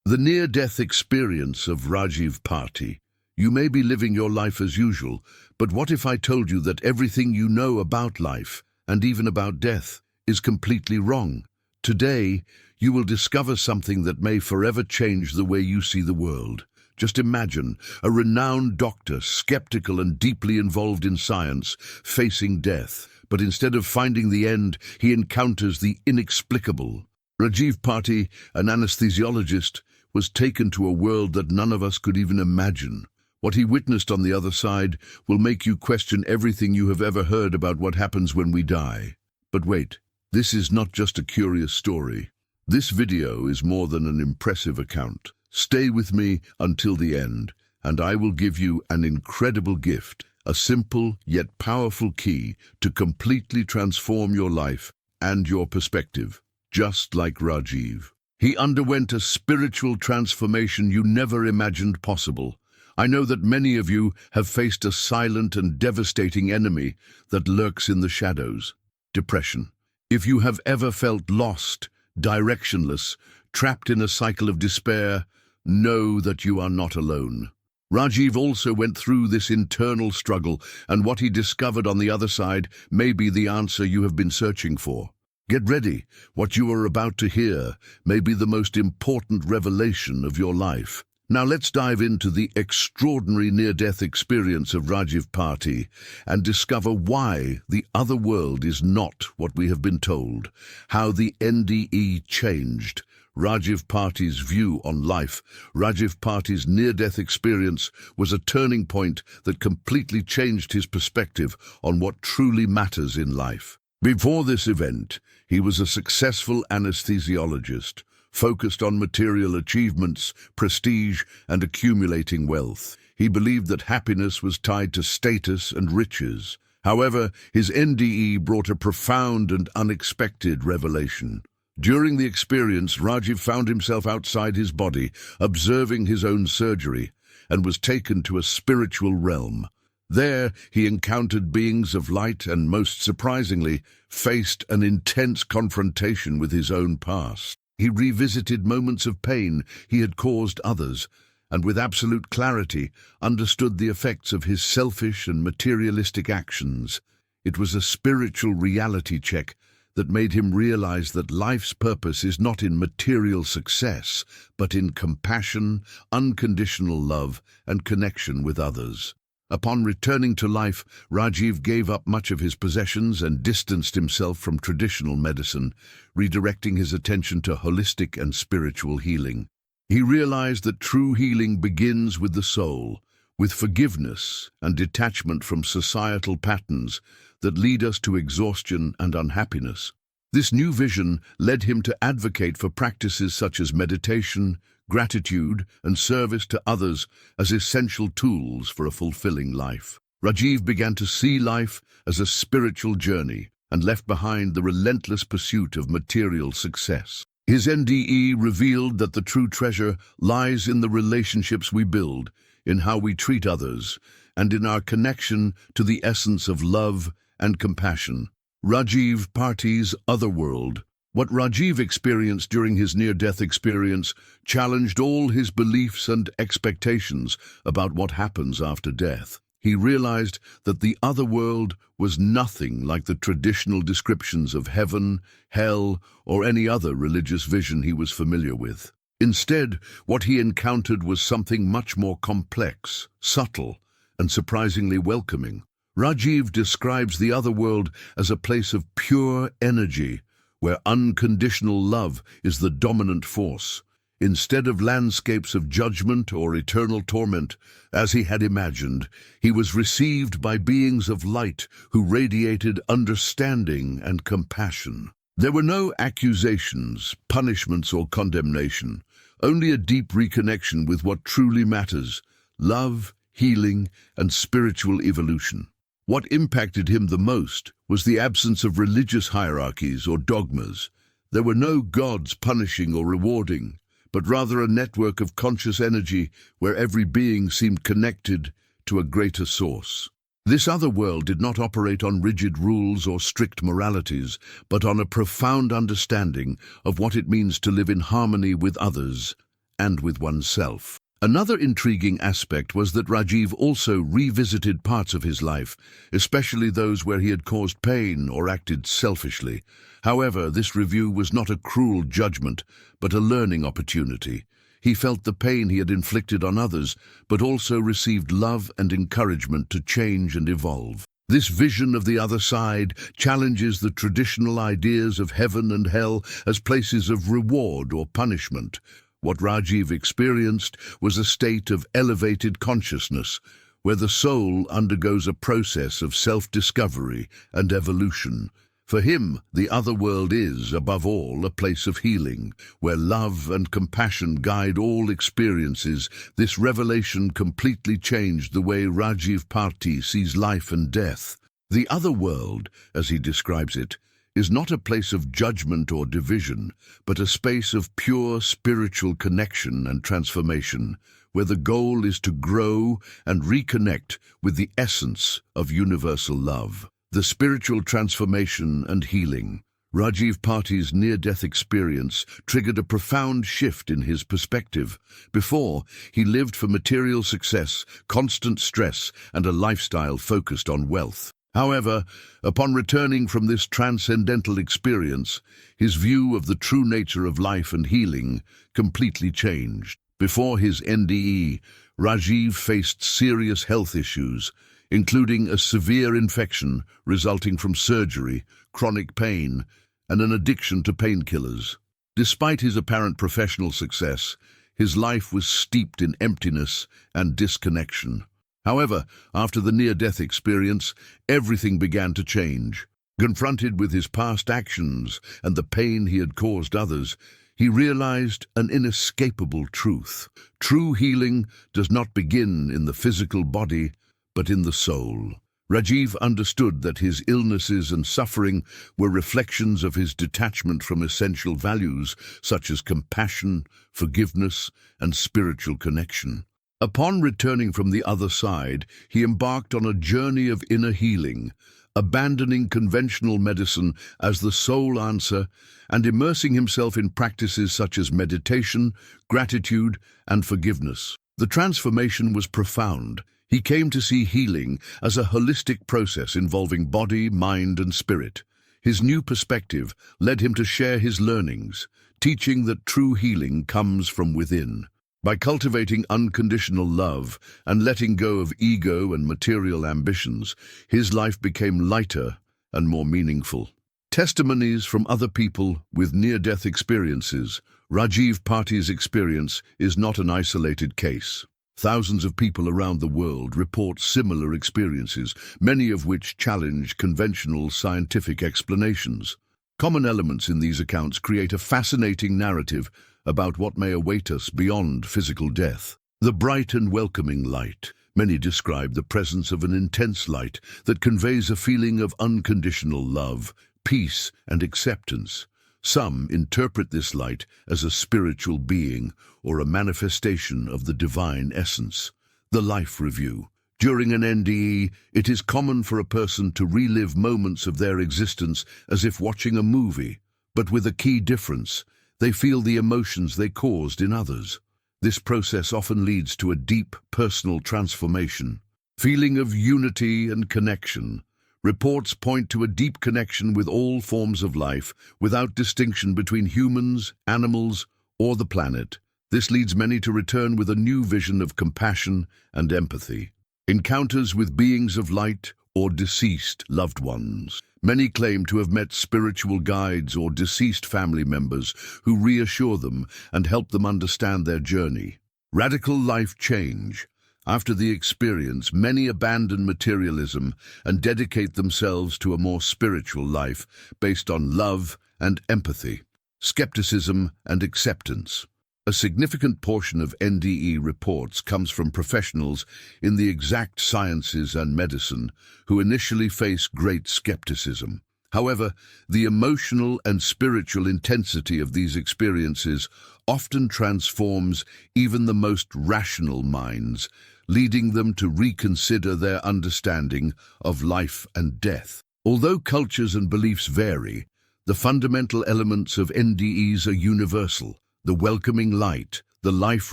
The near-death experience of Rajeev Parti. You may be living your life as usual, but what if I told you that everything you know about life, and even about death, is completely wrong? Today, you will discover something that may forever change the way you see the world. Just imagine a renowned doctor, skeptical and deeply involved in science, facing death. But instead of finding the end, he encounters the inexplicable. Rajeev Parti, an anesthesiologist, was taken to a world that none of us could even imagine. What he witnessed on the other side will make you question everything you have ever heard about what happens when we die. But wait, this is not just a curious story. This video is more than an impressive account. Stay with me until the end, and I will give you an incredible gift, a simple yet powerful key to completely transform your life and your perspective, just like Rajeev. He underwent a spiritual transformation you never imagined possible. I know that many of you have faced a silent and devastating enemy that lurks in the shadows: depression. If you have ever felt lost, directionless, trapped in a cycle of despair, know that you are not alone. Rajeev also went through this internal struggle, and what he discovered on the other side may be the answer you have been searching for. Get ready. What you are about to hear may be the most important revelation of your life. Now let's dive into the extraordinary near-death experience of Rajeev Parti and discover why the other world is not what we have been told, how the NDE changed Rajeev Parti's view on life. Rajeev Parti's near-death experience was a turning point that completely changed his perspective on what truly matters in life. Before this event, he was a successful anesthesiologist, focused on material achievements, prestige, and accumulating wealth. He believed that happiness was tied to status and riches. However, his NDE brought a profound and unexpected revelation. During the experience, Rajeev found himself outside his body, observing his own surgery, and was taken to a spiritual realm. There, he encountered beings of light and, most surprisingly, faced an intense confrontation with his own past. He revisited moments of pain he had caused others, and with absolute clarity understood the effects of his selfish and materialistic actions. It was a spiritual reality check that made him realize that life's purpose is not in material success, but in compassion, unconditional love, and connection with others. Upon returning to life, Rajeev gave up much of his possessions and distanced himself from traditional medicine, redirecting his attention to holistic and spiritual healing. He realized that true healing begins with the soul, with forgiveness and detachment from societal patterns that lead us to exhaustion and unhappiness. This new vision led him to advocate for practices such as meditation, gratitude, and service to others as essential tools for a fulfilling life. Rajeev began to see life as a spiritual journey and left behind the relentless pursuit of material success. His NDE revealed that the true treasure lies in the relationships we build, in how we treat others, and in our connection to the essence of love and compassion. Rajeev Parti's otherworld. What Rajeev experienced during his near-death experience challenged all his beliefs and expectations about what happens after death. He realized that the other world was nothing like the traditional descriptions of heaven, hell, or any other religious vision he was familiar with. Instead, what he encountered was something much more complex, subtle, and surprisingly welcoming. Rajeev describes the other world as a place of pure energy, where unconditional love is the dominant force. Instead of landscapes of judgment or eternal torment, as he had imagined, he was received by beings of light who radiated understanding and compassion. There were no accusations, punishments, or condemnation, only a deep reconnection with what truly matters: love, healing, and spiritual evolution. What impacted him the most was the absence of religious hierarchies or dogmas. There were no gods punishing or rewarding, but rather a network of conscious energy where every being seemed connected to a greater source. This other world did not operate on rigid rules or strict moralities, but on a profound understanding of what it means to live in harmony with others and with oneself. Another intriguing aspect was that Rajeev also revisited parts of his life, especially those where he had caused pain or acted selfishly. However, this review was not a cruel judgment, but a learning opportunity. He felt the pain he had inflicted on others, but also received love and encouragement to change and evolve. This vision of the other side challenges the traditional ideas of heaven and hell as places of reward or punishment. What Rajeev experienced was a state of elevated consciousness, where the soul undergoes a process of self-discovery and evolution. For him, the other world is, above all, a place of healing, where love and compassion guide all experiences. This revelation completely changed the way Rajeev Parti sees life and death. The other world, as he describes it, is not a place of judgment or division, but a space of pure spiritual connection and transformation, where the goal is to grow and reconnect with the essence of universal love. The spiritual transformation and healing. Rajeev Parti's near-death experience triggered a profound shift in his perspective. Before, he lived for material success, constant stress, and a lifestyle focused on wealth. However, upon returning from this transcendental experience, his view of the true nature of life and healing completely changed. Before his NDE, Rajeev faced serious health issues, including a severe infection resulting from surgery, chronic pain, and an addiction to painkillers. Despite his apparent professional success, his life was steeped in emptiness and disconnection. However, after the near-death experience, everything began to change. Confronted with his past actions and the pain he had caused others, he realized an inescapable truth. True healing does not begin in the physical body, but in the soul. Rajeev understood that his illnesses and suffering were reflections of his detachment from essential values such as compassion, forgiveness, and spiritual connection. Upon returning from the other side, he embarked on a journey of inner healing, abandoning conventional medicine as the sole answer and immersing himself in practices such as meditation, gratitude, and forgiveness. The transformation was profound. He came to see healing as a holistic process involving body, mind, and spirit. His new perspective led him to share his learnings, teaching that true healing comes from within. By cultivating unconditional love and letting go of ego and material ambitions, his life became lighter and more meaningful. Testimonies from other people with near-death experiences. Rajeev Parti's experience is not an isolated case. Thousands of people around the world report similar experiences, many of which challenge conventional scientific explanations. Common elements in these accounts create a fascinating narrative about what may await us beyond physical death. The bright and welcoming light. Many describe the presence of an intense light that conveys a feeling of unconditional love, peace, and acceptance. Some interpret this light as a spiritual being or a manifestation of the divine essence. The life review. During an NDE, it is common for a person to relive moments of their existence as if watching a movie, but with a key difference. They feel the emotions they caused in others. This process often leads to a deep personal transformation. Feeling of unity and connection. Reports point to a deep connection with all forms of life, without distinction between humans, animals, or the planet. This leads many to return with a new vision of compassion and empathy. Encounters with beings of light or deceased loved ones. Many claim to have met spiritual guides or deceased family members who reassure them and help them understand their journey. Radical life change. After the experience, many abandon materialism and dedicate themselves to a more spiritual life based on love and empathy. Skepticism and acceptance. A significant portion of NDE reports comes from professionals in the exact sciences and medicine who initially face great skepticism. However, the emotional and spiritual intensity of these experiences often transforms even the most rational minds, leading them to reconsider their understanding of life and death. Although cultures and beliefs vary, the fundamental elements of NDEs are universal. The welcoming light, the life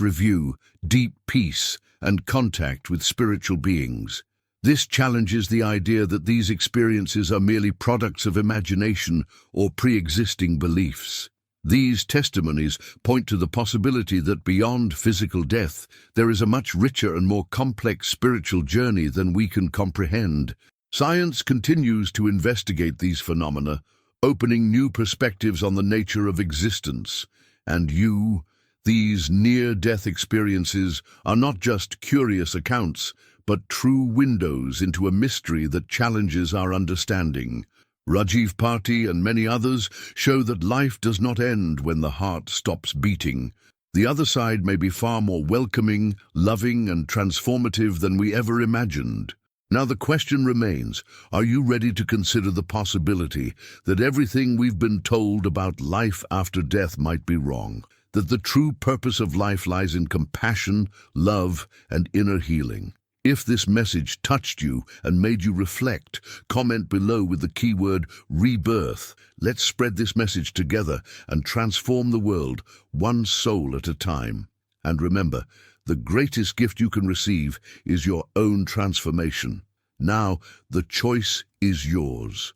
review, deep peace, and contact with spiritual beings. This challenges the idea that these experiences are merely products of imagination or pre-existing beliefs. These testimonies point to the possibility that beyond physical death, there is a much richer and more complex spiritual journey than we can comprehend. Science continues to investigate these phenomena, opening new perspectives on the nature of existence. And these near-death experiences are not just curious accounts, but true windows into a mystery that challenges our understanding. Rajeev Parti and many others show that life does not end when the heart stops beating. The other side may be far more welcoming, loving, and transformative than we ever imagined. Now the question remains, are you ready to consider the possibility that everything we've been told about life after death might be wrong? That the true purpose of life lies in compassion, love, and inner healing? If this message touched you and made you reflect, comment below with the keyword rebirth. Let's spread this message together and transform the world, one soul at a time. And remember, the greatest gift you can receive is your own transformation. Now, the choice is yours.